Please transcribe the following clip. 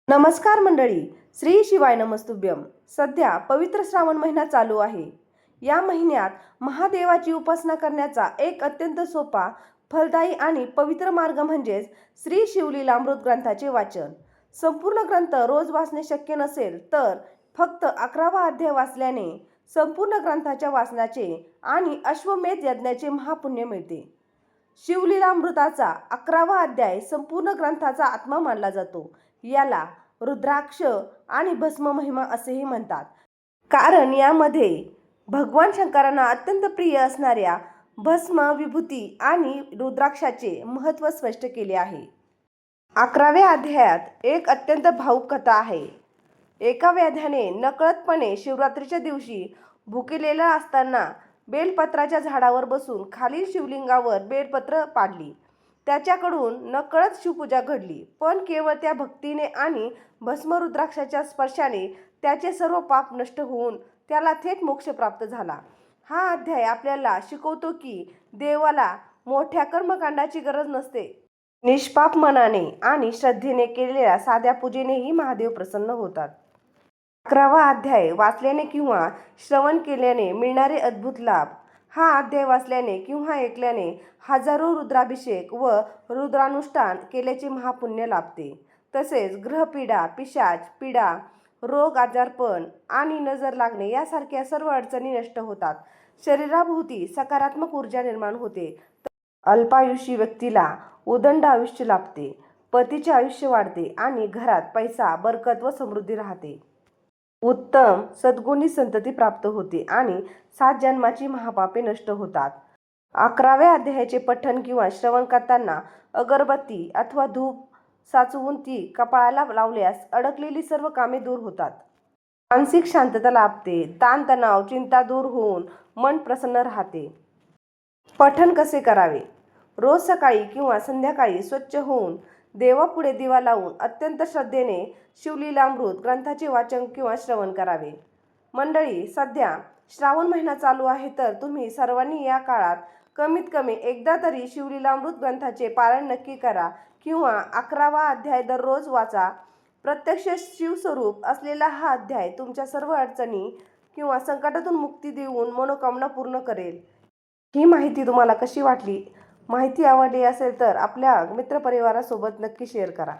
नमस्कार मंडळी. श्री शिवाय नमस्तुभ्यम. सध्या पवित्र श्रावण महिना चालू आहे. या महिन्यात महादेवाची उपासना करण्याचा एक अत्यंत सोपा, फलदायी आणि पवित्र मार्ग म्हणजेच श्री शिवलीलामृत ग्रंथाचे वाचन. संपूर्ण ग्रंथ रोज वाचणे शक्य नसेल तर फक्त 11वा अध्याय वाचल्याने संपूर्ण ग्रंथाच्या वाचनाचे आणि अश्वमेध यज्ञाचे महापुण्य मिळते. शिवलीलामृताचा 11वा अध्याय संपूर्ण ग्रंथाचा आत्मा मानला जातो. याला रुद्राक्ष आणि भस्म महिमा असेही म्हणतात, कारण यामध्ये भगवान शंकरांना अत्यंत प्रिय असणाऱ्या भस्म, विभूती आणि रुद्राक्षाचे महत्त्व स्पष्ट केले आहे. 11व्या अध्यायात एक अत्यंत भावूक कथा आहे. एका व्याध्याने नकळतपणे शिवरात्रीच्या दिवशी भुकेलेला असताना बेलपत्राच्या झाडावर बसून खालील शिवलिंगावर बेलपत्र पाडली. त्याच्याकडून नकळत शिवपूजा घडली, पण केवळ त्या भक्तीने आणि भस्मरुद्राक्षाच्या स्पर्शाने त्याचे सर्व पाप नष्ट होऊन त्याला थेट मोक्ष प्राप्त झाला. हा अध्याय आपल्याला शिकवतो की देवाला मोठ्या कर्मकांडाची गरज नसते. निष्पाप मनाने आणि श्रद्धेने केलेल्या साध्या पूजेनेही महादेव प्रसन्न होतात. 11वा अध्याय वाचल्याने किंवा श्रवण केल्याने मिळणारे अद्भुत लाभ. हा अध्याय वाचल्याने किंवा ऐकल्याने हजारो रुद्राभिषेक व रुद्रानुष्ठान केल्याचे महापुण्य लाभते. तसेच ग्रहपीडा, पिशाच पीडा, रोग, आजारपण आणि नजर लागणे यासारख्या सर्व अडचणी नष्ट होतात. शरीराभोवती सकारात्मक ऊर्जा निर्माण होते. अल्पायुषी व्यक्तीला उदंड आयुष्य लाभते. पतीचे आयुष्य वाढते आणि घरात पैसा, बरकत व समृद्धी राहते. उत्तम सद्गुणी संतती प्राप्त होते आणि 7 जन्माची महापापे नष्ट होतात. 11व्या अध्यायाचे पठण किंवा श्रवण करताना अगरबत्ती अथवा धूप साचवून ती कपाळाला लावल्यास अडकलेली सर्व कामे दूर होतात. मानसिक शांतता लाभते. ताणतणाव, चिंता दूर होऊन मन प्रसन्न राहते. पठण कसे करावे? रोज सकाळी किंवा संध्याकाळी स्वच्छ होऊन देवापुढे दिवा लावून अत्यंत श्रद्धेने शिवलीलामृत ग्रंथाचे वाचन किंवा श्रवण करावे. मंडळी, सध्या श्रावण महिना चालू आहे, तर तुम्ही सर्वांनी या काळात कमीत कमी एकदा तरी शिवलीलामृत ग्रंथाचे पारायण नक्की करा किंवा 11वा अध्याय दररोज वाचा. प्रत्यक्ष शिवस्वरूप असलेला हा अध्याय तुमच्या सर्व अडचणी किंवा संकटातून मुक्ती देऊन मनोकामना पूर्ण करेल. ही माहिती तुम्हाला कशी वाटली? माहिती आवडली असेल तर आपल्या मित्रपरिवारासोबत नक्की शेअर करा.